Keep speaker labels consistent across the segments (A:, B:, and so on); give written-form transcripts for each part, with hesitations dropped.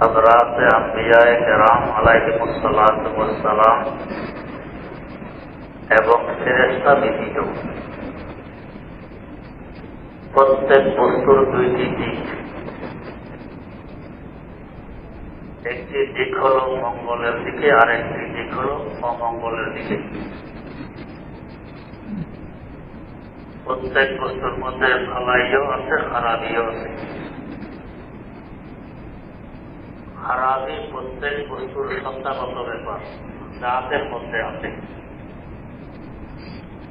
A: हज़रात अंबियाए किराम अलैहिमुस्सलातु वस्सलाम এবং ফেরেশতা ব্যতীত প্রত্যেক বস্তুর দুইটি দিক। একটি দিক হল মঙ্গলের দিকে, আর একটি দিক হল অমঙ্গলের দিকে। প্রত্যেক বস্তুর মধ্যে ভালাইও আছে, খারাপিও আছে। খারাপি প্রত্যেক বস্তুর সত্তাগত ব্যাপার, জাতের মধ্যে আছে।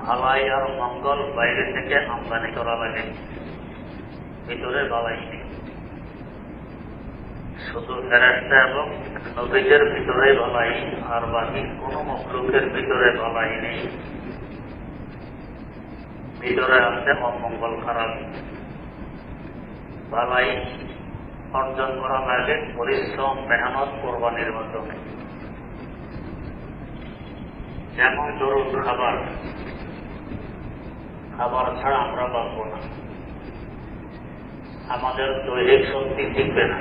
A: ভালাই আর মঙ্গল বাইরে থেকে আমদানি করা লাগে, ভিতরে ভালাই নেই। শুধু ফেরেশতা এবং নবীদের ভিতরে ভালাই, আর বাকি কোন মখলুকের ভিতরে ভালাই নেই। ভিতরে আছে অমঙ্গল, খারাপ। ভালাই অর্জন করা লাগে পরিশ্রম, মেহনত, কোরবানির মাধ্যমে। যেমন ধরুন খাবার ছাড়া আমরা বাঁচব না, আমাদের দৈহিক শক্তি টিকবে না।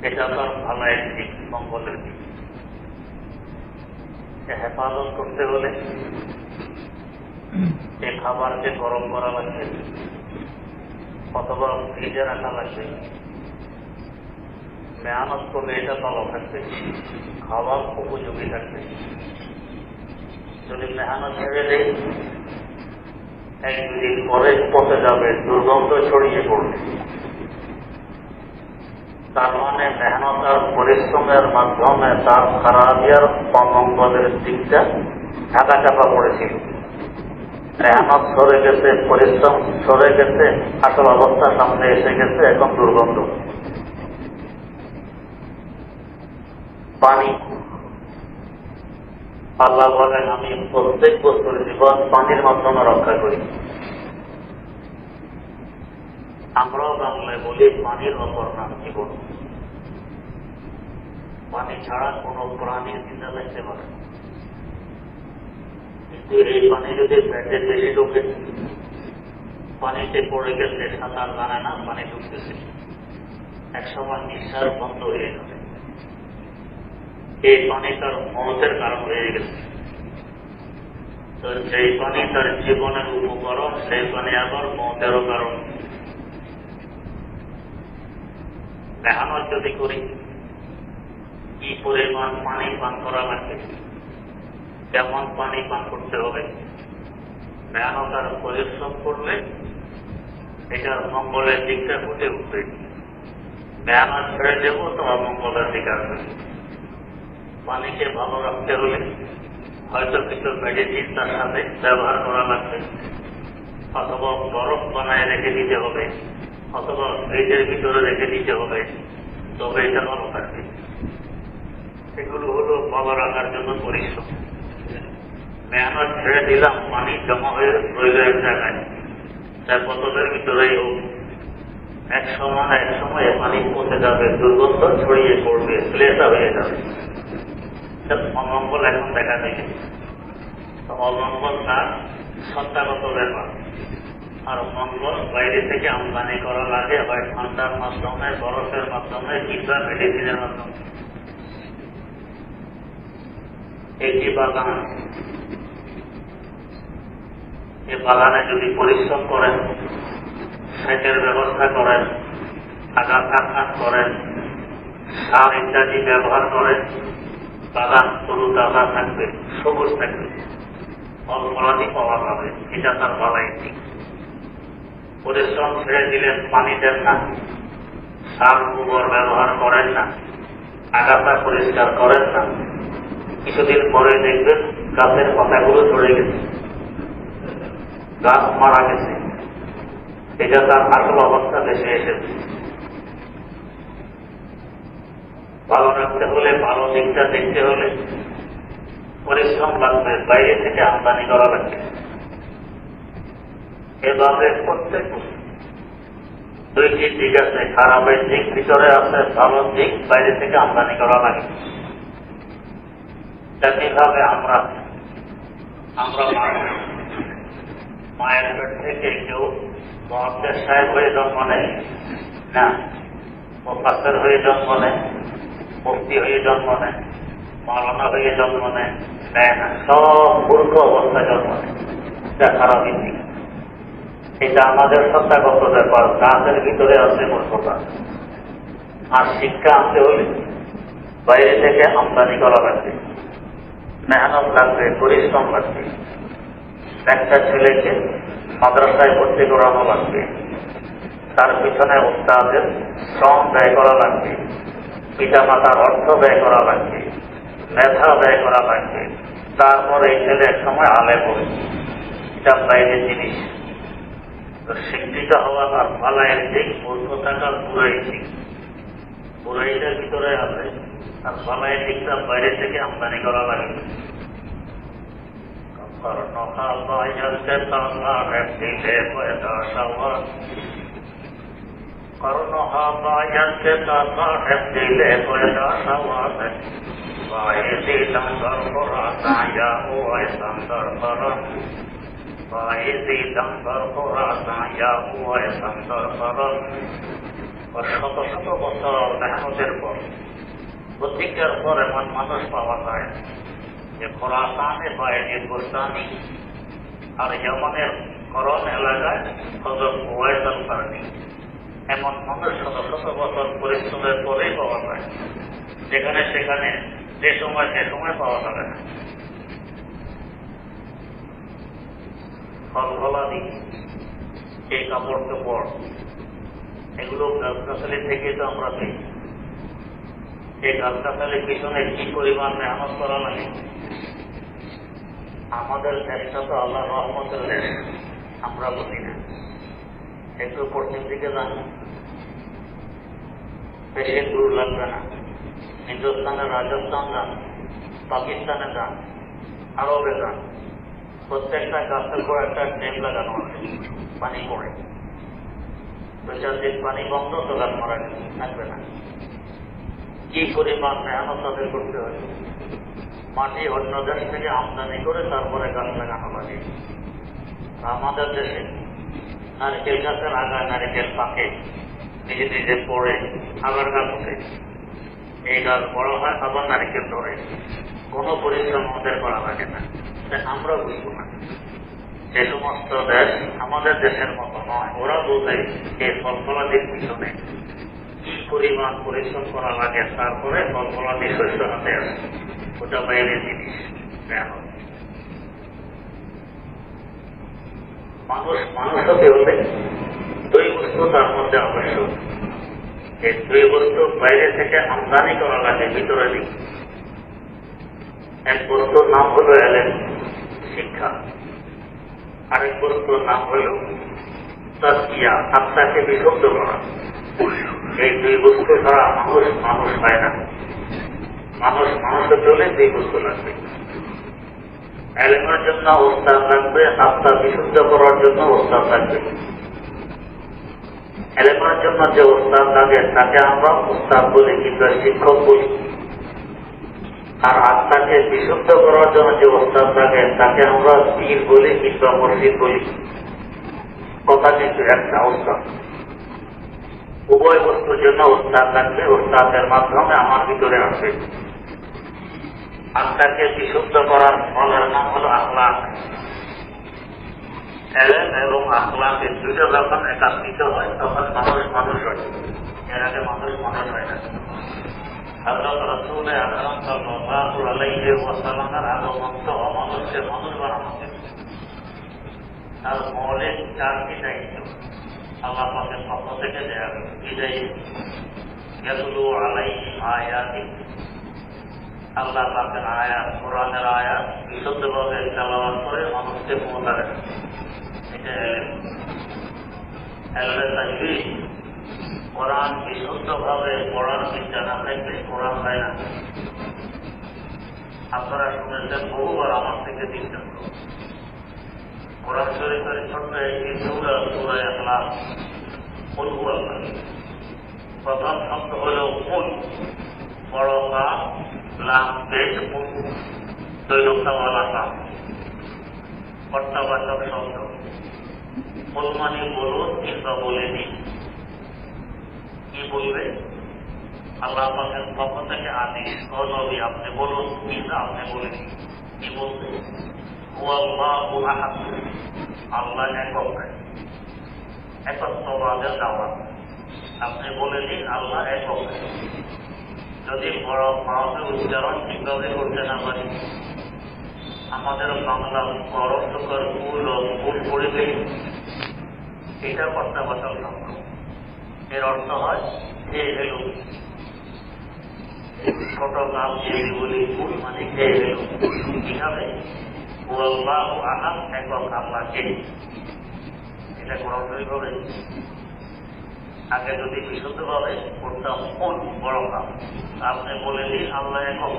A: এটা তার ভালাইয়ের দিক, মঙ্গলের দিক। হেফাজত করতে হলে এই খাবারকে গরম করা লাগবে, অথবা ফ্রিজে রাখা লাগবে। মেহনত করলে এটা ভালো থাকবে, খাবার উপযোগী থাকবে। যদি মেহনত ছেড়ে দেয়, এক দুদিন পরে পচে যাবে, দুর্গন্ধ ছড়িয়ে পড়বে। তার মানে মেহনত আর পরিশ্রমের মাধ্যমে তার খারাপিয়ার অমঙ্গলের দিকটা ঢাকা চাপা পড়েছিল। মেহনত সরে গেছে, পরিশ্রম সরে গেছে, আসল অবস্থা সামনে এসে গেছে, এখন দুর্গন্ধ। পানি, আল্লাহ বলেন আমি প্রত্যেক বস্তুর জীবন পানির মাধ্যমে রক্ষা করি। আমরাও বাংলায় বলি পানির অপর নাম জীবন। পানি ছাড়া কোন প্রাণীর চিন্তা লাগতে পারে। কিন্তু এই পানি যদি পেটে বেশি ঢুকে, পানিতে পড়ে গেছে, সাঁতার জানে না, পানি ঢুকতেছে, একসময় নিঃশ্বাস বন্ধ হয়ে যাবে। এই পানি তার মৌতের কারণ হয়ে গেছে। তো যেই পানি তার জীবনের উপকরণ, সেই পানি আবার মৌতেরও কারণ। মেহনত যদি করি, কি পরিমাণ পানি পান করা লাগবে, কেমন পানি পান করতে হবে, মেহনত আর পরিশ্রম করলে এটার মঙ্গলের দিকটা ফুটে উঠবে। মেহনত ছেড়ে দেবো তো অমঙ্গলের দিক আসবে। পানিকে ভালো রাখতে হলে হয়তো কিছু মেডিসিন তার সাথে ব্যবহার করা লাগবে, অথবা বরফ বানায় রেখে দিতে হবে, অথবা ফ্রিজের ভিতরে রেখে দিতে হবে, তবে এটা ভালো থাকবে। এগুলো হলো ভালো রাখার জন্য পরিশ্রম। মেহনত ছেড়ে দিলাম, পানি জমা হয়ে রইল এক জায়গায়, তার বোতলের ভিতরেই হোক, এক সময় পানি পচে যাবে, দুর্গন্ধ ছড়িয়ে পড়বে, ক্লেশা হয়ে যাবে। অমঙ্গল এখন দেখা দেখে। অমঙ্গল তার সত্তাগত ব্যাপার, আর মঙ্গল বাইরে থেকে আমদানি করা লাগে, হয় ঠান্ডার মাধ্যমে, বরফের মাধ্যমে, কিংবা মেডিসিনের মাধ্যমে। একটি বাগান, এই বাগানে যদি পরিশ্রম করেন, সেচের ব্যবস্থা করেন, আঘাত করেন, সার ইত্যাদি ব্যবহার করেন, বাগান তরু তাজা থাকবে, সবুজ থাকবে, ফল ফলাদি পাওয়া যাবে। এটা তার ভালাই দিক। পরিশ্রম ছেড়ে দিলেন, পানি দেন না, সার গোবর ব্যবহার করেন না, আগাছা পরিষ্কার করেন না, কিছুদিন পরে দেখবেন গাছের পাতাগুলো ঝরে গেছে, গাছ মারা গেছে। এটা তার আসল অবস্থা দেশে এসেছে। ভালো রাখতে হলে, ভালো দিকটা দেখতে হলে পরিশ্রম লাগবে, বাইরে থেকে আমদানি করা লাগবে। এভাবে প্রত্যেক দুইটি দিক আছে, খারাপের দিক ভিতরে আছে, ভালো দিক বাইরে থেকে আমদানি করা লাগে। তেমনিভাবে আমরা মায়ের পেট থেকে কেউ মহাত্মের সাহেব হয়ে জন্ম নেয় না, প্রফেসর হয়ে জন্ম নেয়, মুফতি হয়ে জন্ম নেয়, মাওলানা হয়ে জন্ম নেয় না, সব মূর্খ অবস্থায় জন্ম নেয়। এটা খারাপ দিক। এটা আমাদের সত্তাগত ব্যাপার, গাছের ভিতরে আছে মূর্খতা। আর শিক্ষা আনতে হলে বাইরে থেকে আমদানি করা লাগবে, মেহনত লাগবে, পরিশ্রম লাগবে। একটা ছেলেকে মাদ্রাসায় ভর্তি করানো লাগবে, তার পিছনে উস্তাদের শ্রম ব্যয় করা লাগবে, পিতা মাতার অর্থ ব্যয় করা লাগবে, মেধা ব্যয় করা লাগবে। তারপর এই ছেলে এক সময় আলেম হবে। এটা বাইরের জিনিস। তো শিক্ষিত হওয়া তার ভালাইয়ের দিক, মূর্খতাটা পুরাই দিক। পুরাইটার ভিতরে আছে, আর ভালাইয়ের দিকটা বাইরে থেকে আমদানি করা লাগবে। করুণহা বায়ানকে তার দিলে পয়দা সওয়াত বায়েসি দন্দর করা সায়া ও সন্দর করা বায়েসি দন্দর করা সায়া ও সন্দর করা। শত শত বছর মেহনতের পর, প্রতিজ্ঞার পর এমন মানুষ পাওয়া যায় যে খোরাসানে পায় যে গোস্তানি আর যমনের করণ এলাকায় হযরত উওয়াইস আল-কারনী। এমন মানুষ শত শত বছর পরিশ্রমের পরেই পাওয়া যায়, যেখানে সেখানে যে সময় পাওয়া যাবে না। ফলফলাদি, এই কাপড় চোপড়, এগুলো গাছগাছালি থেকে তো আমরা পেই। এই গাছগাছালির পিছনে কি পরিমাণ মেহনত করা লাগে। আমাদের দেশটা তো আল্লাহ রহমতের দেশ, আমরা বুঝি না। একটু পশ্চিম দিকে যান, বেশি দূর লাগবে না, হিন্দুস্তানের রাজস্থান যান, পাকিস্তানে যান, আরবে যান, প্রত্যেকটা গাছের পর একটা ট্যাপ লাগানো আছে, পানি পড়ে। 2-4 দিন পানি বন্ধ তো গাছ মারা থাকবে না। কি পরিমাণ মেহনত তাদের করতে হয়। মাটি অন্য দেশ থেকে আমদানি করে তারপরে গাছ লাগানো লাগে। আমাদের দেশে নারিকেল গাছের আগায় নারিকেল পাকে, নিজে নিজে পড়ে আবার গাছ ওঠে। এই গাছ বড় হয়, আবার নারিকেল ধরে। কোনো পরিশ্রম আমাদের করা লাগে না। আমরা বুঝবো না। যে সমস্ত দেশ আমাদের দেশের মতো নয়, ওরা বোঝে এই ফলফলাদির পিছনে কি পরিমাণ পরিশ্রম করা লাগে, তারপরে ফলফলাদি শস্য হাতে আসে। ওটা বাইরের জিনিস। মানুষ হতে হলে দুই বস্তু তার মধ্যে আবশ্যক। এই দুই বস্তু বাইরে থেকে আমদানি করা লাগে ভিতরে দিক। এক বস্তুর নাম হলো এলেম, শিক্ষা। আরেক বস্তুর নাম হল তাজকিয়া, আত্মাকে বিশুদ্ধ করা। এই দুই বস্তু ছাড়া মানুষ হয় না। মানুষের চলে দুই বস্তু লাগবে। এলেমের জন্য ওস্তাদ লাগবে, আত্মা বিশুদ্ধ করার জন্য ওস্তাদ লাগবে। এলেমের জন্য যে ওস্তাদ লাগে তাকে আমরা ওস্তাদ বলি কিংবা শিক্ষক বলি। আর আত্মাকে বিশুদ্ধ করার জন্য যে ওস্তাদ লাগে তাকে আমরা পীর বলি কিংবা মুর্শিদ বলি। কথা কিন্তু একটা ওস্তাদ। উভয় বস্তুর জন্য ওস্তাদ লাগবে। ওস্তাদের মাধ্যমে আমার ভিতরে আসবে। আত্মাকে বিশুদ্ধ করার ফলের নাম হল আখলাক। এলেম এবং আখলাক এই দুটো যখন একাত্রিত হয় তখন মানুষ হয়। এর আগে মানুষ হয় না। হযরত রাসূল আকরাম সাল্লাল্লাহু আলাইহি ওয়াসাল্লামের আগমন তো মানুষকে মানুষ বানানো হয়েছে। তার মৌলিক 4টি দায়িত্ব আল্লাহ পাকের পক্ষ থেকে দেয়া হয়েছে। বিদায়ী ইয়াতলু আলাইহিম আয়াতি, আল্লাহ পাকের আয়াত, কোরআনের আয়াত বিশুদ্ধভাবে তেলাওয়াত করে মানুষকে পৌঁছাবে। এটা এলবে কোরআন বিশুদ্ধভাবে পড়ার চিন্তা না থাকলে কোরআন হয় না। আপনারা শুনেছেন বহুবার আমার থেকে চিন্তা করুন। কোরআন শরীফের ছোট্ট একটি সূরা, সূরা ইখলাস, কুল হুয়াল্লাহ। প্রথম শব্দ হল কুল, বড় কাফ, লাম পেশ, কুল, দৈরক্তাওয়ালা কাফ, কর্তাবাচক শব্দ। কুল মানে বলুন কিংবা বলে দিন। কি বলবে? আল্লাহ পাকের পক্ষ থেকে আদেশ, ও নবী আপনি বলুন, ঈসা আপনি বলেন কি বলতে, হুয়াল্লাহু আহাদ, আল্লাহ একক, একত্ববাদের দাওয়াত। আপনি বলে দিন আল্লাহ একক। যদি বড় মাহফিল উচ্চারণ ঠিকভাবে করতে না পারি, আমাদের বাংলা অরক্ষকর ভুল করে দিই, এটা প্রত্যাবাসন সম্ভব। এর অর্থ হয় হে হেলু, ছোট নাম যে বলি ভুল মানে হে হেলু। কিভাবে? হুয়াল্লাহু আহাদ, একক আল্লাহকে। এটা কোরআন হবে। আগে যদি বিশুদ্ধভাবে করতাম কোন বড় কাম, আপনি বলে দিন আল্লাহ একক।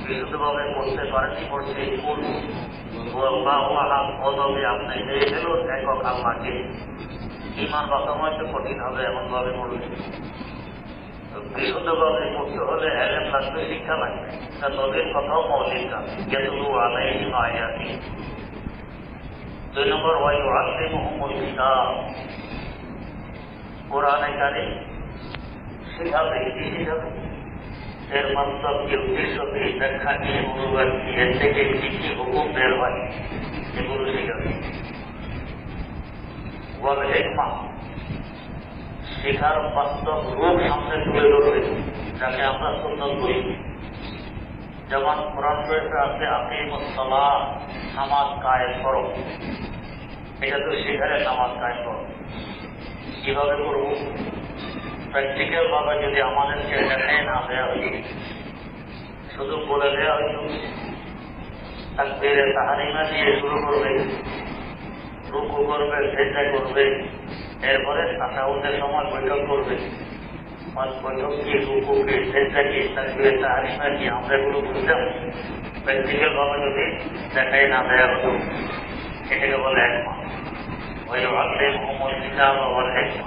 A: বিশুদ্ধভাবে করতে পারেনি, করছে কোন পদবে আপনি নিয়ে গেল একক আল্লাহকে। ইমান বাস্তবায়ন তো কঠিন হবে, এমন ভাবে বলবে। বিশুদ্ধভাবে করতে হলে এলেম লাগবে, শিক্ষা লাগবে। তা নবীর কথাও মৌলিক কাজ, যেগুলো আলাইহি আয়াতি। 2 নম্বর ওয়ায়ুআল্লিমুহুমুল কিতাব, কোরআনে কারিম শিখাবে, কি শিখাবে? এর মতলব কি, উদ্দেশ্য কি, ব্যাখ্যা কি, অনুবাদ কি, এর থেকে কি কি হুকুম বের হয়, এগুলো শিখাবে। ওয়াল হিকমা, শেখার বাস্তব রূপ সামনে তুলে ধরবে, যাকে আমরা সুন্নাত বলি। যেমন কোরআন রয়েছে আছে আকিমুস সালাহ, নামাজ কায়েম করো। এটা তো শেখারে নামাজ কায়েম করো। কিভাবে করবো? প্র্যাকটিক্যাল ভাবে যদি আমাদেরকে দেখায় না দেওয়া হইত, শুধু বলে দেওয়া হইত তাকবীরে তাহরিমা দিয়ে শুরু করবে, রুকু করবে, সেজদা করবে, এরপরে তাশাহুদের সময় বৈঠক করবে। বৈঠক কি, রুকু কি, সেজদা কি, তাকবীরে তাহরিমা কি, আমরা এগুলো বুঝতাম? প্র্যাকটিক্যাল ভাবে যদি দেখায় না দেওয়া হতো, এটাকে বলে একমত। ওয়ায়ুআল্লিমুহুমুল কিতাব ওয়াল হিকমা,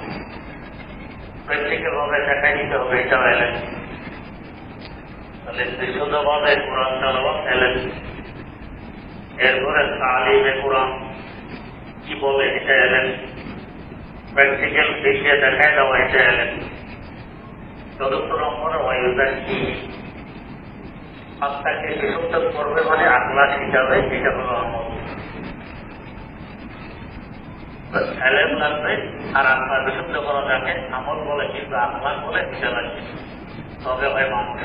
A: প্র্যাকটিক্যাল ভাবে দেখাই দিতে হবে, এটা এলেন। তাহলে বিশুদ্ধভাবে কোরআন তেলাওয়াত এলেন। এরপরে তালিমে কোরআন কি বলে, এটা এলেন। প্র্যাকটিক্যাল দেখিয়ে দেখাই দেওয়া, এটা এলেন। 4 নম্বরে ওয়ায়ুযাক্কি, আত্মাকে বিশুদ্ধ করবে, মানে আখলাক শিখাবে, এটা হলো আমল। এলেম লাগবে, আর আত্মা বিশুদ্ধ করা যাকে আমল বলে, কিন্তু আখলাক বলে এটা লাগবে, তবে হয় মানুষ।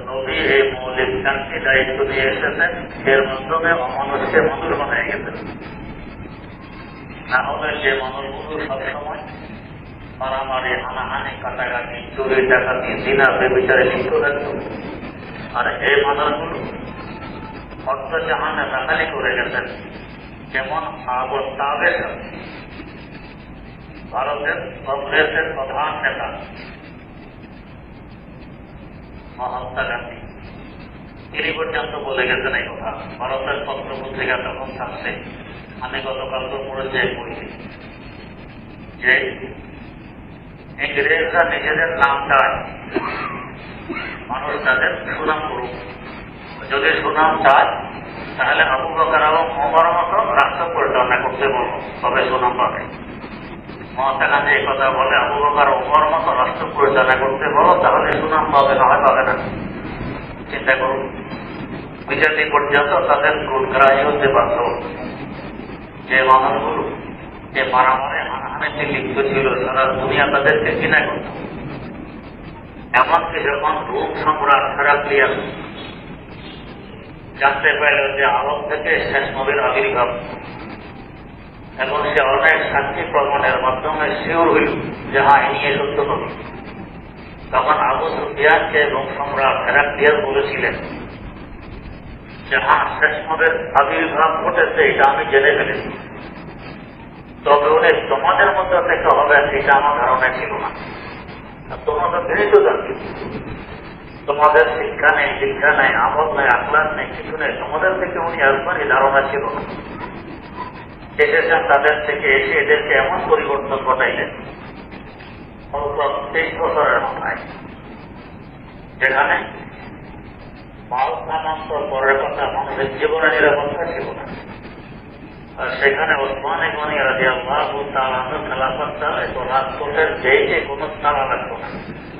A: নবী এই মৌলিক 4টি দায়িত্ব নিয়ে এসেছেন, এর মাধ্যমে অমানুষকে মানুষ বানিয়ে গেছেন। না হলে যে মানুষগুলো সবসময় মারামারি, হানাহানি, কাটাকাটি, চুরি, ডাকাতি, জিনা, বেবিচারে লিপ্ত থাকত, আর এই মানুষগুলো অর্থ জাহানে দাখালি করে গেছেন। যেমন আবু তাবের, ভারতের কংগ্রেসের প্রধান নেতা মহাত্মা গান্ধী, তিনি পর্যন্ত বলে গেছেন এই কথা। ভারতের পত্র পত্রিকা তখন থাকছে, আমি গতকাল তো পড়েছি পড়েছি, যে ইংরেজরা নিজেদের নাম চায়, মানুষ তাদের সুনাম করুক। যদি সুনাম চায় তাহলে আবু বকর এবং ওমর মতো রাষ্ট্র পরিচালনা করতে বলবো, তবে সুনাম পাবে। মহাত্মা গান্ধী এই কথা বলে, আবু বকর ওমর মতো রাষ্ট্র পরিচালনা করতে বলো, তাহলে সুনাম পাবে, না হয় পাবে না। চিন্তা করুন, বিজেপি পর্যন্ত তাদের গুণগ্রাহী হতে বাধ্য। যে মানুষগুলো যে মারামারি, হানাহানিতে লিপ্ত ছিল, সারা দুনিয়া তাদেরকে ঘৃণা করত। এমনকি যখন রোম সম্রাট হেরাক্লিয়াস জানতে পারল যে আরব থেকে শেষ নবীর আবির্ভাব, এবং সে অনেক সাক্ষী প্রমাণের মাধ্যমে শিওর হইল যে হ্যাঁ ইনি সত্য নবী, তখন আবু সুফিয়ানকে রোম সম্রাট হেরাক্লিয়াস বলেছিলেন যে হ্যাঁ শেষ নবীর আবির্ভাব ঘটেছে, এটা আমি জেনে ফেলেছি, তবে উনি তোমাদের মধ্যে থেকে হবে এটা আমার ধারণা ছিল না। তোমরা ঘৃণিত জানবে, তোমাদের শিক্ষা নেই, দীক্ষা নেই, আমল নেই, আখলাক নেই, কিছু নেই, তোমাদের থেকে উনি আসবেন এই ধারণা ছিল না। এসেছেন তাদের থেকে, এসে এদেরকে এমন পরিবর্তন ঘটাইলেন 23 বছরের মাথায়, যেখানে মানন্তর পরের কথা মানুষের জীবনে নিরাপত্তা ছিল না। আর সেখানে ওসমান গনি রাদিয়াল্লাহু তাআলা খেলাফত চালায়, তো রাজকোটের যেইকে কোনো তালা লাগতো না।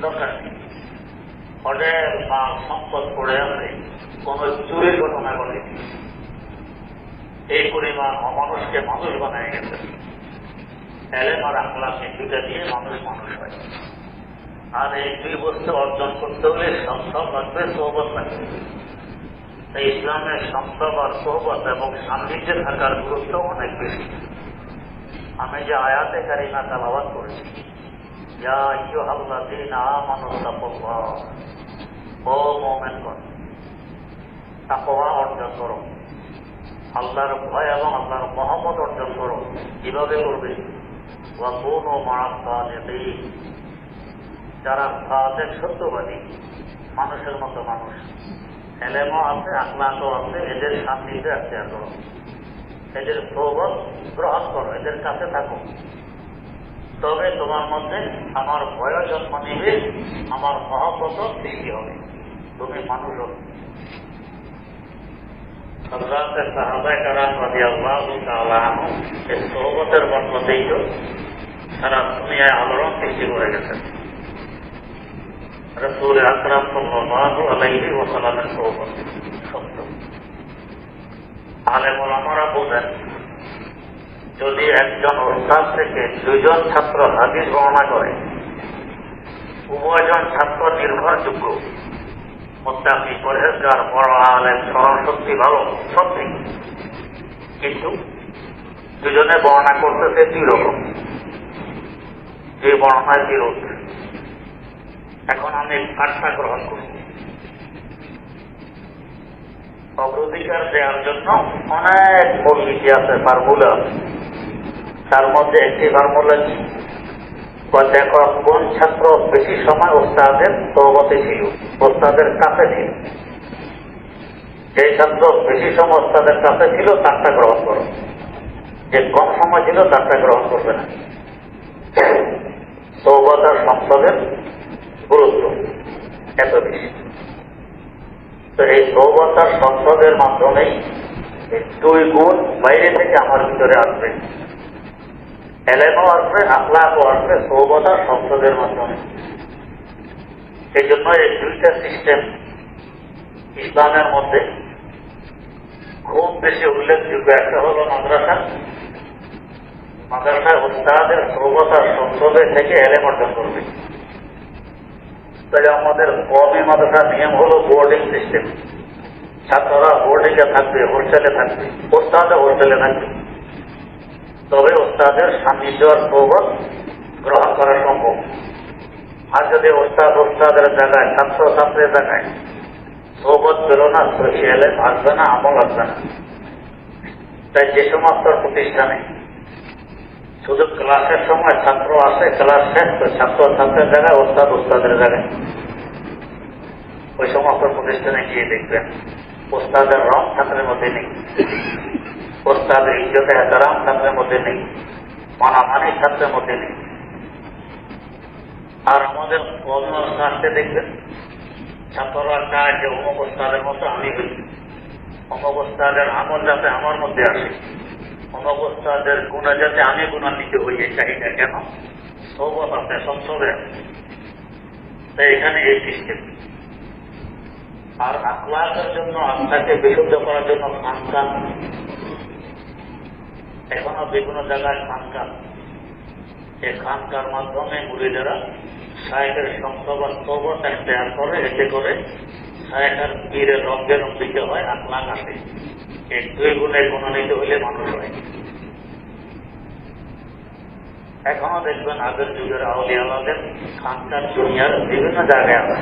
A: দরকার নেই। হোটেল বা সম্পদ পড়ে আছে, কোন চুরির ঘটনা ঘটেনি, এই পরিমাণ অমানুষকে মানুষ বানায় গেছে। এলেম আর আখলাক দুইটা দিয়ে মানুষ মানুষ হয়। আর এই দুই বস্তু অর্জন করতে হলে সংসব লাগবে, সোহবত লাগবে। তাই ইসলামের সংসব আর সোহবত এবং সান্নিধ্যে থাকার গুরুত্ব অনেক বেশি। আমি যে আয়াতে কারিমা তেলাওয়াত করেছি, ইয়া আইয়ুহাল্লাযীনা আমানু তাকুল্লাহ, ও মুমিনগণ, তাকওয়া অর্জন করো, আল্লাহর ভয় এবং আল্লাহর মহব্বত অর্জন করো। কিভাবে করবে? ওয়া কুনু মা'আস সাদিকিন, যারা সাদেক সত্যবাদী, মানুষের মতো মানুষ, এলেমও আছে, আখলাকও আছে, এদের সান্নিধ্যে এখতিয়ার করো, এদের সোহবত গ্রহণ করো, এদের কাছে থাকো। তবে তোমার মধ্যে আমার ভয় জন্ম নিবে, আমার মহব্বত সৃষ্টি হবে, তুমি মানুষ হবে। হযরত সাহাবায়ে কেরাম রাদিয়াল্লাহু তাআলা আনহুম এই সোহবতের বরকতেই তো সারা দুনিয়ায় আলোড়ন সৃষ্টি করে গেছেন। রাসূল আকরাম সাল্লাল্লাহু আলাইহি ওয়াসাল্লামের সোহবত সত্য। আলেম ওলামারা বোঝেন, যদি একজন ওস্তাদ থেকে দুজন ছাত্র হাদিস বর্ণনা করে, উভয়জন ছাত্র নির্ভরযোগ্য, মুত্তাকি, পরহেজগার, বড় আলেম, স্মরণ শক্তি ভালো, সত্যি, কিন্তু দুজনে বর্ণনা করতেছে দুই রকম, যে বর্ণনায় বিরোধ। এখন আমি পাঠটা গ্রহণ করব। অগ্রাধিকার দেওয়ার জন্য অনেক পদ্ধতি আছে, ফর্মুলা। তার মধ্যে একটি ফর্মুলা কি? দেখো কোন ছাত্র বেশি সময় ওস্তাদের সোহবতে ছিল, ওস্তাদের কাছে ছিল। যে ছাত্র বেশি সময় ওস্তাদের কাছে ছিল তারটা গ্রহণ করো, যে কম সময় ছিল তারটা গ্রহণ করবে না। সোহবত আর সংসদের গুরুত্ব এত বেশি। তো এই সোহবত আর সংসদের মাধ্যমেই দুই গুণ বাইরে থেকে আমার ভিতরে আসবে, এলেমও আসবে, আখলাকও আসবে, সোহবত আর সংসদের মাধ্যমে। এই জন্য এই দুইটা সিস্টেম ইসলামের মধ্যে খুব বেশি উল্লেখযোগ্য। একটা হল মাদ্রাসা, মাদ্রাসায় ওস্তাদের সোহবত আর সংসদে থেকে এলেম অর্জন করবে। তাহলে আমাদের কওমি মাদ্রাসার নিয়ম হল বোর্ডিং সিস্টেম। ছাত্ররা বোর্ডিংয়ে থাকবে, হোস্টেলে থাকবে, ওস্তাদও হোস্টেলে থাকবে, তবে ওস্তাদের সান্নিধ্য আর সোহবত গ্রহণ করা সম্ভব। আর যদি ওস্তাদের জায়গায়, ছাত্র ছাত্রের জায়গায় সোহবত পেল না, সহি এলেম আসবে না, আমল আসবে না। তাই যে সমস্ত প্রতিষ্ঠানে শুধু ক্লাসের সময় ছাত্র আসে, ক্লাস শেষ তো ছাত্র ছাত্রের জায়গায়, ওস্তাদের জায়গায়, ওই সমস্ত প্রতিষ্ঠানে গিয়ে দেখবেন ওস্তাদের রং ছাত্রের মধ্যে নেই, ওস্তাদের ইজ্জতে এহতারাম ছাত্রের মধ্যে নেই, মানামানি ছাত্রের মধ্যে নেই। আর আমাদের কর্মসংস্থানকে দেখবেন, ছাত্ররা চায় যে অমুক ওস্তাদের মতো আমি হই, অমুক ওস্তাদের আমল যাতে আমার মধ্যে আসে, অমুক ওস্তাদের গুণা যাতে আমি গুণান্বিত হই, এই চাহিদা কেন? সোহবত আছে, সংসদে। তাই এখানে এই সিস্টেম। আর আখলাকের জন্য, আত্মাকে বিশুদ্ধ করার জন্য খানকান, এখনো বিভিন্ন জায়গায় খানকান। এই খানকার মাধ্যমে মুরিদেরা শায়েখের সংসদ আর সোহবত এখতিয়ার করে, এতে করে শায়েখের পীরের রঙ্গে রঞ্জিত হয়, আখলাক আসে। এই দুই গুণে গুণান্বিত হইলে মানুষ হয়। এখনো দেখবেন আগের যুগের আউলিয়া আল্লাহদের খানকার দুনিয়ার বিভিন্ন জায়গায় আছে,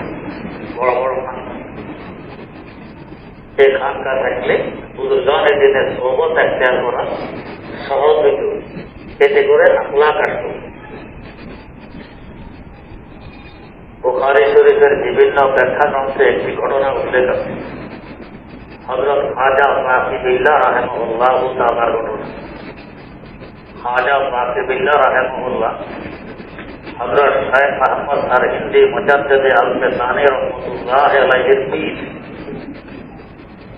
A: বড় বড় খানকান। এই খানকা থাকলে বুজুর্গানের দিনে সোহবত এখতিয়ার করা সহজ হইত, এতে করে আখলাক আসত। বুখারী শরীফের বিভিন্ন ব্যাখ্যা গ্রন্থে একটি ঘটনা উল্লেখ আছে। হযরত খাজা ওয়াকিবুল্লাহ রাহিমাহুল্লাহ তাআলার ঘটনা। খাজা ওয়াকিবুল্লাহ রাহিমাহুল্লাহ হযরত শাইখ আহমদ সারহিন্দি মুজাদ্দিদে আল-ফিসানী রাহমাতুল্লাহ আলাইহির পীর।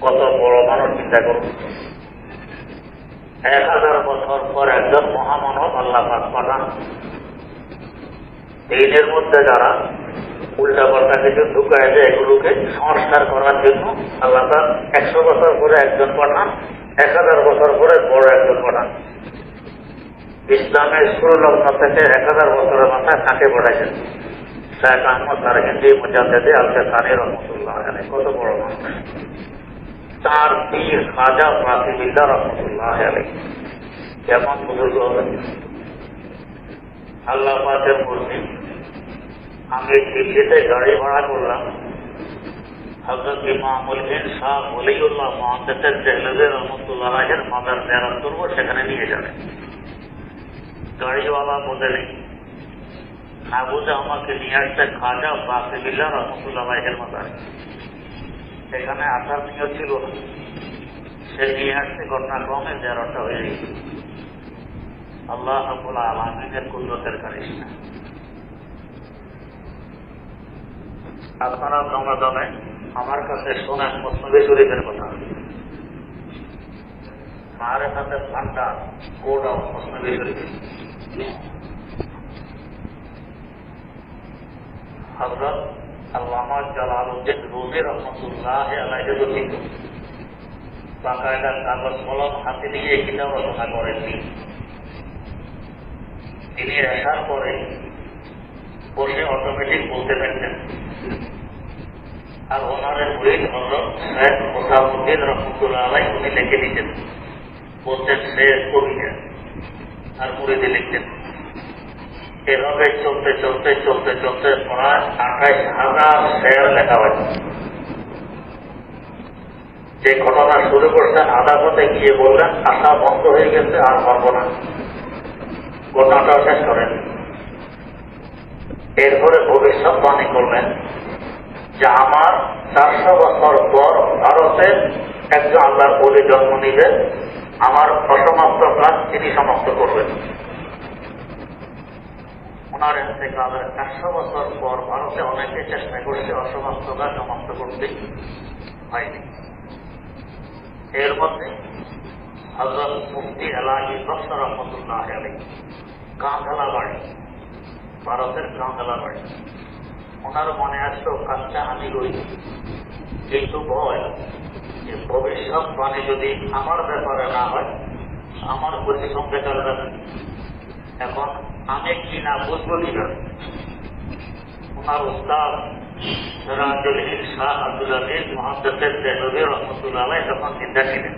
A: কত বড় মানুষ, চিন্তা করুন। 1000 বছর পর একজন মহামানব আল্লাহ পাক পাঠান। দিনের মধ্যে যারা উল্টা পাল্টা কিছু ঢুকায় যে এগুলোকে সংস্কার করার জন্য আল্লাহ 100 বছর পরে একজন পাঠান, 1000 বছর পরে বড় একজন পাঠান। ইসলামের শুরু লগ্ন থেকে 1000 বছরের মাথায় কাকে পড়াইছেন শায়েখ আহমদ তারহিন্দি মুজাদ্দিদে আল-কাসানি রহমতুল্লাহ আলাইহি। কত বড় মানুষ, তার পীর খাজা ফাতিমিল্লাহ রহমতুল্লাহ আলাইহি। কেমন বুজুর্গ হবেন আল্লাহ পাকের মুর্শিদ। আমি দিল্লিতে গাড়ি ভাড়া করলাম, হযরত ইমামুল হিন্দ শাহ ওলিউল্লাহ মুহাদ্দিস দেহলভী রহমতুল্লাহ আলাইহির মাজার জিয়ারত করব, সেখানে নিয়ে যাবেন। গাড়িওয়ালা বলেনি, না বুঝে আমাকে নিয়ে আসতে খাজা ফাতিমিল্লাহ রহমতুল্লাহ আলাইহির মাজারে। সেখানে আসার নিয়ত ছিল না, সে নিয়ে আসতে ঘটনাক্রমে জিয়ারতটা হয়ে গেছে। আল্লাহ রাব্বুল আলামিনের কুদরতের কারিশমা। আপনারা রমাদানে আমার কাছে শোনেন মুসনদে শরীফের কথা, हमारे साथ भंडार कोड ऑफ मुस्लिम शरीफ हजरत अल्लामा जलालुद्दीन रूमी रहमतुल्लाह अलैहि রচিত বাকায়দা কাগজ কলম হাতে নিয়ে কিতাব রচনা করেননি। তিনি আসার পরে বসে অটোমেটিক বলতে পারতেন। আর ওনারের মুরিদ হজরত শেখ মোসাউদ্দিন রহমতুল্লাহ আলাইহি উনি লিখে দিতেন, বলতেন সে কবি না, আর মুরিদে লিখতেন। এভাবে চলতে চলতে চলতে চলতে প্রায় 28,000 শের লেখা হয়েছে। যে ঘটনা শুরু করছেন আদালতে গিয়ে বললেন আশা বন্ধ হয়ে গেছে, আর পারব না, ঘটনাটা শেষ করেন। এরপরে ভবিষ্যৎবাণী করলেন যে আমার 400 বছর পর ভারতে একজন আল্লাহর ওলি জন্ম নিবে, আমার অসমাপ্ত কাজ তিনি সমাপ্ত করবেন। ওনার ইন্তেকালের 100 বছর পর ভারতে অনেকে চেষ্টা করছে অসমাপ্ত কাজ সমাপ্ত করতে, হয়নি। এর মধ্যে হযরত মুফতি এলাহি বক্স রহমতুল্লাহ আলাইহি, কাঁধলা বাড়ি, ভারতের কাঁধলা বাড়ি। ওনার মনে আসলো কাজটা আমি করি, কিন্তু ভয় যে ভবিষ্যৎবাণী যদি আমার ব্যাপারে না হয় আমার পরিশ্রম বেকার যাবে। এখন আমি কি না বুঝবো কিভাবে? ওনার উস্তাদ সিরাজুল হক শাহ আব্দুল আজিজ মুহাদ্দিস দেহলভী রহমতুল্লাহ আলাইহি তখন চিন্তা ছিলেন,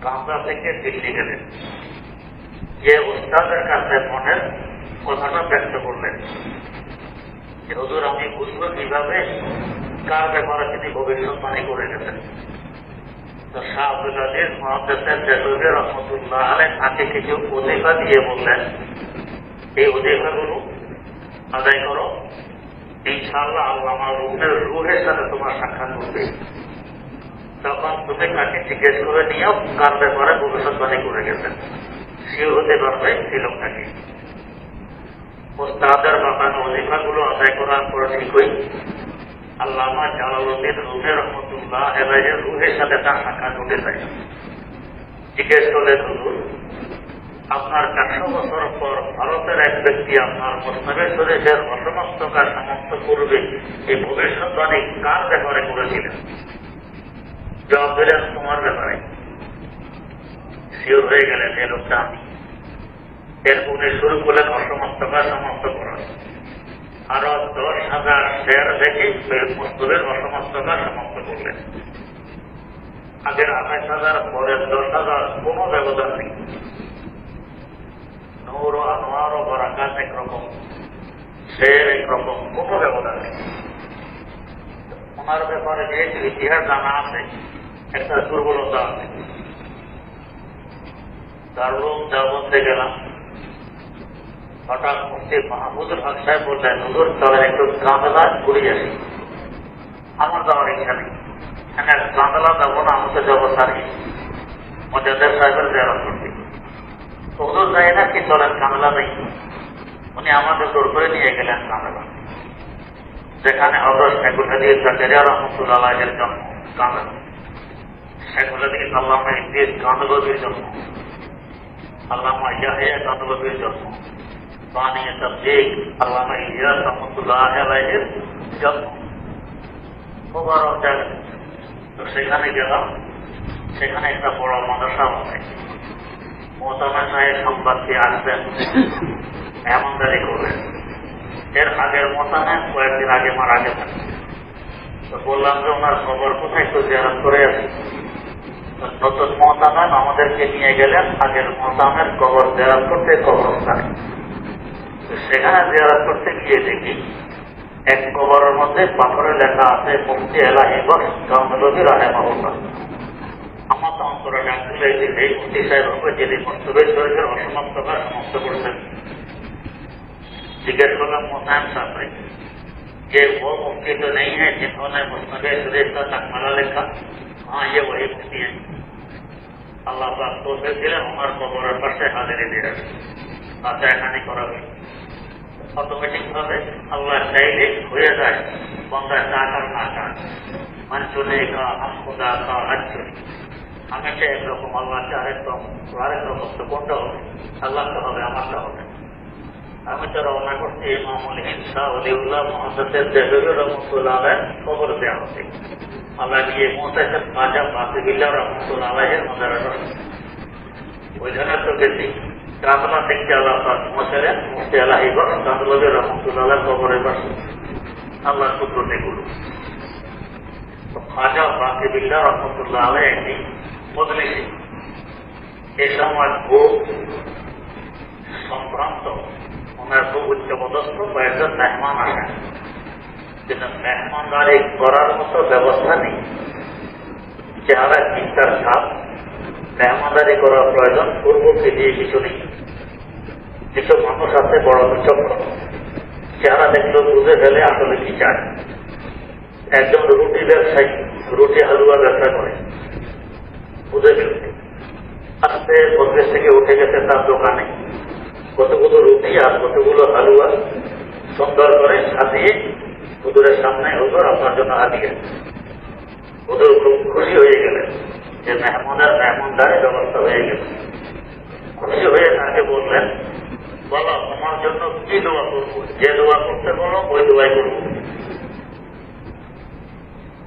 A: কামরা থেকে দিল্লি গেলেন, যে উস্তাদের কাছে মনের কথাটা ব্যক্ত করলেন যে হুজুর আমি বুঝবো কিভাবে কার ব্যাপারে তিনি ভবিষ্যৎবাণী করে গেছেন। তো শাহ আব্দুল আজিজ মুহাদ্দিস দেহলভী রহমতুল্লাহ আলাইহি তাকে কিছু ওজিফা দিয়ে বললেন, এই ওজিফাগুলো আদায় করো, ইনশাআল্লাহ আল্লাহ আমার রুহের সাথে তোমার সাক্ষাৎ করবে। তখন তুমি তাকে জিজ্ঞেস করে নিও কার ব্যাপারে ভবিষ্যৎবাণী করে গেছেন, সেও হতে পারবে এই লোকটাকে। ওস্তাদের বাপানো ওজিফাগুলো আদায় করার পর ঠিকই আল্লামা জালালউদ্দিন রুমি রহমতুল্লাহ আলাইহির রুহের সাথে তার সাক্ষাৎ ঘটে যায়। জিজ্ঞেস করলে হুজুর আপনার 400 বছর পর ভারতের এক ব্যক্তি আপনার মুসনদে শরীফের অসমাপ্ত কাজ সমাপ্ত করবে, এই ভবিষ্যৎবাণী কার ব্যাপারে করেছিলেন? জবাব দিলেন তোমার ব্যাপারে। শিওর হয়ে গেলেন এই লোকটা আমি। এরপর উনি শুরু করলেন অসমাপ্ত কাজ সমাপ্ত করার। আরো 10,000 শের দেখে মুসনদের অসমাপ্ত কাজ সমাপ্ত করলেন। আগের 28,000 পরের 10,000 কোনো ব্যবধান নেই। নূর ও আনোয়ার ও বারাকাত একরকম, শের একরকম, কোনো ব্যবধান নেই। ওনার ব্যাপারে যেহেতু ইতিহাস জানা আছে, একটা দুর্বলতা আছে। দারুল দেওবন্দে গেলাম, হঠাৎ মুফতি মাহমুদুল হক সাহেব বললেন হুজুর চলেন একটু কাঁদলা ঘুরে আসি। আমার যাওয়ার ইচ্ছা নেই, হ্যাঁ কাঁদলা যাবো না, আমাকে যাবো সারি মুজাদ্দিদ সাহেবের জিয়ারত করতে। হুজুর যায় না কি চলেন কাঁদলা নেই। উনি আমাদের দৌড় করে নিয়ে গেলেন কাঁদলা, যেখানে হযরত শেখুল হাদিস জাকারিয়া রাহমাতুল্লাহ আলাইহির জন্ম। কাঁদলা শেখুল হাদিস আল্লামা ইদ্রিস কাঁদলভির জন্ম, আল্লামা ইয়াহিয়া কাঁদলভির জন্ম, বানিয়ে তাবলীগ আল্লামা ইলিয়াস রহমতুল্লাহ আলাইহির জন্ম মোবারক জায়গা। তো সেখানে গেলাম, সেখানে একটা বড় মাদ্রাসা আছে। মোহতামা সাহেব সংবাদ দিয়ে আসবেন, মেহমানদারি করবেন। এর আগের মোহতামা কয়েকদিন আগে মারা গেছেন। তো বললাম যে ওনার খবর কোথায়, একটু জিয়ারত করে আসি। নতুন মোহতামেম আমাদেরকে নিয়ে গেলেন আগের মোহতামের কবর জিয়ারত করতে কবরস্থানে। সেখানে জিয়ারত করতে গিয়ে দেখি এক কবরের মধ্যে পাথরে লেখা আছে মুফতি এলাহি বক্স কামরুদ্দিন রাহিমাহুল্লাহ। আমার তো অন্তরে ডাক দিলে এই মুফতি সাহেব হবে যিনি মুস্তফা শরীফের অসমাপ্ত কাজ সমাপ্ত করছেন। জিজ্ঞেস করলাম মোহতামেম সাহেব ये वो मुफ्ती तो नहीं है जिन्होंने मुस्तफा शरीफ का तकमला लिखा? हाँ, ये वही मुफ्ती है। আল্লাহ পাক তৌফিক দিলেন ওনার কবরের পাশে হাজিরি দিলেন, তাতে এখানে করাবে। অটোমেটিক ভাবে আল্লাহ চাইলে হয়ে যায় বন্দা চাকার না চান। মনসুনে কা হাম খুদা কা হজ হামেশা একরকম, আল্লাহকে আরেক রকম। তো কোনটা হবে? আল্লাহটা হবে, আমারটা হবে। আমি তো রওনা করছি ইমামুল হিন্দ শাহ ওলিউল্লাহ মুহাদ্দিস দেহলভী রহমতুল্লাহ আলাইহির কবর দেওয়া হচ্ছে। আল্লাহ গিয়ে মুহতাসিব খাজা বাকিবিল্লাহ রহমতুল্লাহ আলাইহির মাজারে ওইখানে তো গেছি। কাবলা থেকে আল্লাহ পাক পৌঁছালেন মুফতি এলাহি বক্স কামরুদ্দিন রহমতুল্লাহ আলাইহির কবরের পাশে। আল্লাহ কুদরতে গুরু। তো খাজা বাকিবিল্লাহ রহমতুল্লাহ আলাইহি একটি মজলিসে এই সময় খুব সম্ভ্রান্ত, ওনার খুব উচ্চপদস্থ কয়েকজন মেহমান আসেন, কিন্তু মেহমানদারি করার মতো ব্যবস্থা নেই। চেহারা চিন্তার ছাপ, মেহমানদারি করার প্রয়োজন পূর্বকে দিয়ে কিছু নেই। কিছু মানুষ আছে বড় বিচক্ষণ, চেহারা দেখলেও বুঝে ফেলে আসলে কি চায়। একজন রুটি ব্যবসায়ী, রুটি হালুয়া ব্যবসা করে, বুঝে ফেলছে। আস্তে বদলেশ থেকে উঠে গেছে তার দোকানে কতগুলো রুটি আর কতগুলো হালুয়া সুন্দর করে সাজিয়ে হুজুরের সামনে, হুজুর আপনার জন্য হাজিয়ে। হুজুর খুব খুশি হয়ে গেলেন যে মেহমানদারের ব্যবস্থা হয়ে গেল। খুশি হয়ে তাকে বললেন, বলো তোমার জন্য কি দোয়া করবো? যে দোয়া করতে বলো ওই দোয়াই করবো।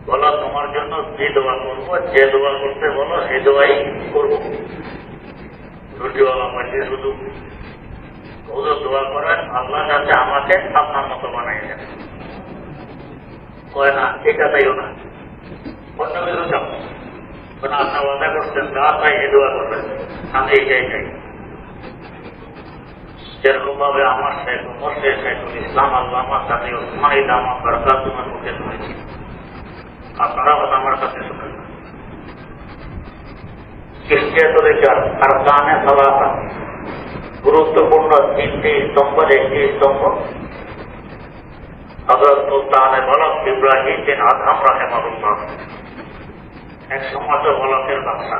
A: বলো তোমার জন্য কি দোয়া করবো? যে দোয়া করতে বলো সেই দোয়াই করবো। রুটিওয়ালা মাঝে শুধু হুজুর দোয়া করেন আল্লাহ যাতে আমাকে আপনার মতো বানাই দেন। কয় না, এটা তাইও না, অন্য কিছু চাও। আপনার ওয়াদা করছেন যা চাই এ দোয়া করবেন, আমি এইটাই চাই। যেরকম ভাবে আমার শেখ শেখুল ইসলাম আল্লামা সাথে ওসমানী দামা বরকাতুমের মুখে শুনেছি, আপনারা হয়তো আমার কাছে শুনেন না। কিসকে তরিকার আরকানে সালাসা, গুরুত্বপূর্ণ তিনটি স্তম্ভের একটি স্তম্ভ হযরত সুলতানে বলক ইব্রাহিম বিন আদহাম রাহিমাহুল্লাহ। এক সময় তো বলকের বাদশা,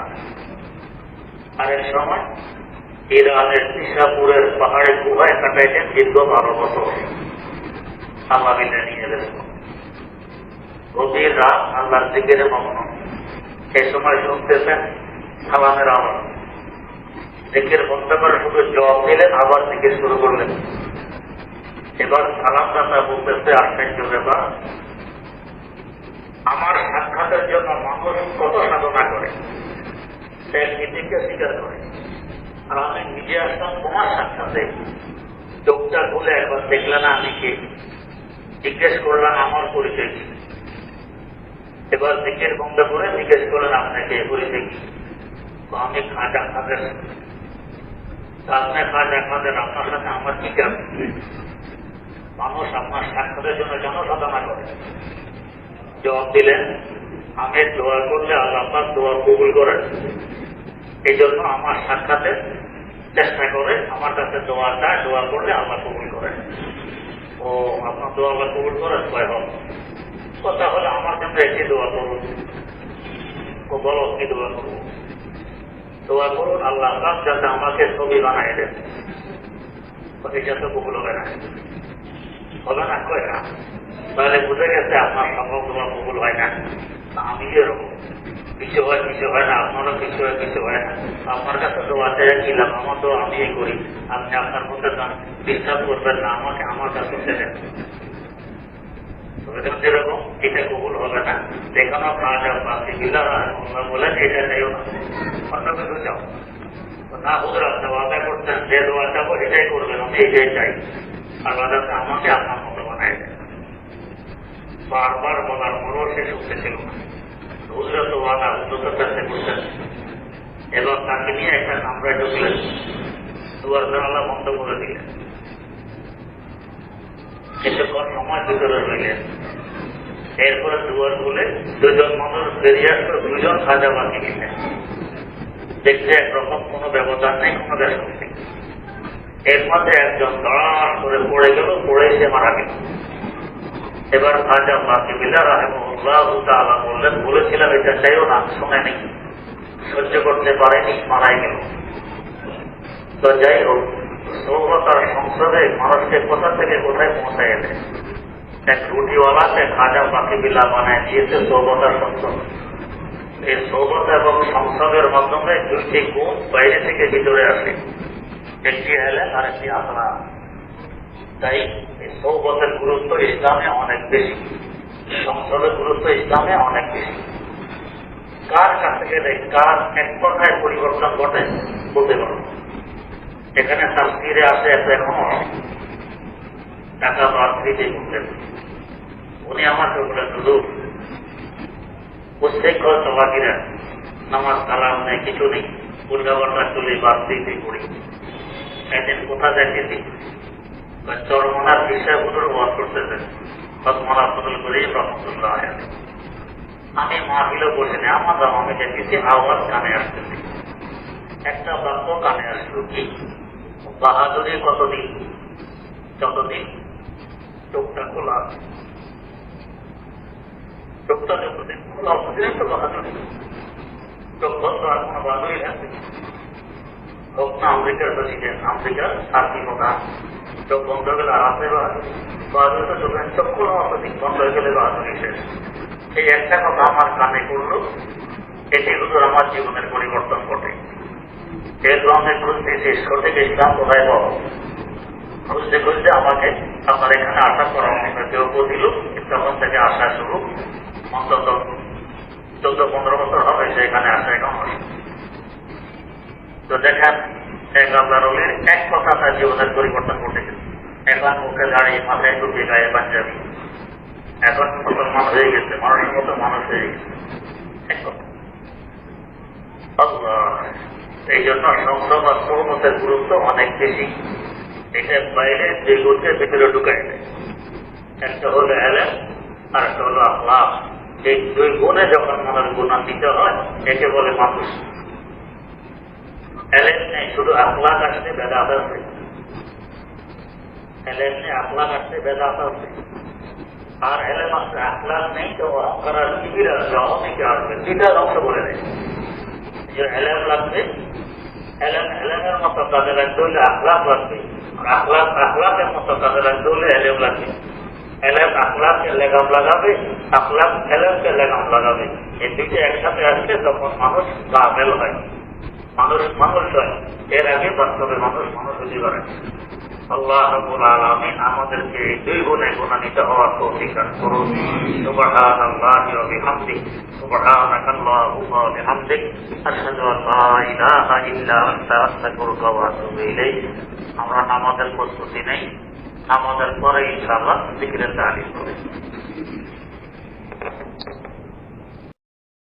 A: আর এক সময় ইরানের নিশাপুরের পাহাড়ে গুহায় কাটাইতেন দীর্ঘ 12 বছর। আল্লাহ মিলে নিয়ে গেলেন গভীর রাত আল্লাহর জিকিরে মগ্ন। এই সময় শুনতেছেন সালামের আওয়াজ। জিকির বন্ধ করে শুধু জবাব দিলেন, আবার জিকির শুরু করলেন। এবার সালামদাতা বলতেছে আশ্চর্য ব্যাপার, আমার সাক্ষাতের জন্য মানুষ কত সাধনা করে, সে নীতিকে স্বীকার করে, আর আমি নিজে আসলাম তোমার সাক্ষাতে। চোখটা খুলে একবার দেখলে না আমি কে, জিজ্ঞেস করলাম আমার পরিচয় কি। এবার জিকির বন্ধ করে জিজ্ঞেস করলেন আপনাকে পরিচয় কি। আমি খাজা খাদের, আপনি খাজা খাদের, আপনার সাথে আমার কি কাজ? মানুষ আপনার সাক্ষাতের জন্য কেন সাধনা করে? জবাব দিলেন, আমি দোয়া করলে আল্লাহ পাক দোয়া কবুল করেন, এই জন্য আমার সাক্ষাতের চেষ্টা করে আমার কাছে দোয়া চায়, দোয়া করলে আল্লাহ কবুল করেন। ও আপনার দোয়া আল্লাহ কবুল করেন? কয় হোক। কথা হলে আমার জন্য একটি দোয়া করুন। ও বলো কি দোয়া করবো? দোয়া করুন আল্লাহ পাক যাতে আমাকে ছবি বানাই দেন। এটা তো কবুল হবে না, হবে না, কয় না। তাহলে বুঝে গেছে আপনার সম্ভব দোয়া কবুল হয় না। আমি এরকম কিছু হয় না, আপনারও কিছু হয় না। আপনার কাছে দোয়া চাই কি লাভ? আমার তো আমি করি, আপনি আপনার মধ্যে যান। ডিস্টার্ব করবেন না, আমাকে আমার কাছে ছেড়ে যেরকম এটা কবুল হবে না। যেখানে খাজা বাকি বিলার বলেন এটা চাইও না, অন্য কিছু চাও না। হুজুর আপনি ওয়াদা করছেন যে দোয়া চাবো এটাই করবেন, আমি এটাই চাই। আর ওয়াদাতে আমাকে আপনার মতো বানাই দেন। বারবার বলার পরও সে শুনতে ছিল না। হুজুরা তো ওয়াদা হুজুরের কাছে করছেন। এবার তাকে নিয়ে একটা কামরায় ঢুকলেন, দুয়ার জানালা বন্ধ করে দিলেন। কিছুক্ষণ সময় ভিতরে রইলেন। এরপরে দুয়ার খুলে দুজন মানুষ বেরিয়ে আসলো, দুজন খাজা বাকি নিলেন। দেখতে একরকম কোনো ব্যবধান নেই, কোনো ব্যবস্থা নেই। এর মধ্যে একজন দাঁড় করে পড়ে গেল, পড়ে সে মারা গেল। এবার খাজা বাকি বিলা রাহিমাহুল্লাহ তাআলা বললেন, বলেছিলাম এটা চাইও না, শোনেনি, সহ্য করতে পারেনি, মারাই গেল। তো যাই হোক, সৌবতার সংসদে মানুষকে কোথা থেকে কোথায় পৌঁছায় এলে। এক রুটিওয়ালাকে খাজা বাকি বিলা বানায় দিয়েছে সৌবতার সংসদ। এই সৌবত এবং সংসদের মাধ্যমে দুইটি গুণ বাইরে থেকে ভিতরে আসে, একটি এলেন আর একটি আখলা। তাই এই সৌবতের গুরুত্ব ইসলামে অনেক বেশি, সংসদের গুরুত্ব ইসলামে অনেক বেশি। কার কাছে গেলে কার এক কথায় পরিবর্তন ঘটে বলতে পারো। এখানে তাফসীরে আসে এখনো টাকা বাড়তে বললেন, উনি আমাকে বলেন হুজুর উচ্ছেক্ষর সবাকিরা নামাজ কালাম নেই, কিছু নেই, উল্টাপাল্টা চলে বাড়তেই করি। একদিন কোথা দেখেছি চরমনার বিষয় হুজুর ওয়াজ করতেছেন, হযরত আব্দুল করিম রাহমাতুল্লাহ আলাইহি। আমি মাহফিলে বসে নেই, আমার আমি দেখেছি আওয়াজ কানে আসতেছে। একটা বাক্য কানে আসলো, কি বাহাদুরি কতদিন, যতদিন চোখটা খোলা, চোখটা যতদিন খোলা অতদিন তো বাহাদুরি। চোখ বন্ধ আর কোনো বাহাদুরি থাকবে হোক না আমেরিকার প্রেসিডেন্ট, আমেরিকার আর্মি প্রধান, চোখ বন্ধ হয়ে গেলে আর আছে বাহাদুরি তো চোখের চোখ খোলা অতদিন, বন্ধ হয়ে গেলে বাহাদুরি শেষ। এই একটা কথা আমার কানে করলো, এটি হুজুর আমার জীবনের পরিবর্তন ঘটে। এর রঙের খুঁজতে শেষ করতে গেছিলাম কোথায় পাবো, খুঁজতে খুঁজতে আমাকে আপনার এখানে আসা পরামর্শ কেউ দিল। তখন থেকে আসা শুরু, অন্তত 14-15 বছর হবে সেখানে আসা এখন। তো দেখেন এক আল্লাহর এক কথা তার জীবনের পরিবর্তন ঘটে গেছে। এখন মুখে দাঁড়িয়ে মাথায় টুপি, গায়ে পাঞ্জাবি, এখন মুসলমান হয়ে গেছে, মানুষের মতো মানুষ হয়ে গেছে। এক কথা আল্লাহ। এই জন্য সংসদ আর সৌমতের গুরুত্ব অনেক বেশি। এটা বাইরে যে গুণকে ভিতরে ঢুকাই দেয়। একটা হলো এলেম আর একটা হলো আখলাক। এই দুই গুণে যখন মনের গুণান্বিত হয় একে বলে মানুষ। এলেম নেই, শুধু আখলাক আসলে বেদাত আছে। এলেম নেই, আখলাক আসলে বেদাত আছে। আর এলেম আসলে আখলাক নেই তো অহংকার আর কিবির আসবে, অহমিকা আসবে, দুইটা ধ্বংস করে দেয়। যে এলেম লাগবে, এলেমের মতো কাজে লাগতে হলে আখলাক লাগবে, আখলাকের মতো কাজে লাগতে হলে এলেম লাগবে। এলেম আখলাককে লেগাম লাগাবে, আখলাক এলেমকে লেগাম লাগাবে। এই দুইটা একসাথে আসলে তখন মানুষ কামেল হয়, মানুষ হয়। এর আগে বাস্তবে মানুষ হতে পারে। আল্লাহ রাব্বুল আলামিন আমাদেরকে এই দুই গুণে গুণান্বিত হওয়ার তৌফিক দান করুন। সুবহানাল্লাহি ওয়া বিহামদিহি, সুবহানাকা আল্লাহুম্মা ওয়া বিহামদিক, আশহাদু আল লা ইলাহা ইল্লা আনতা, আস্তাগফিরুকা ওয়া আতুবু ইলাইক। আমরা নামাজের প্রস্তুতি নেই, নামাজের পরে ইনশাআল্লাহ জিকিরের তালিম করি।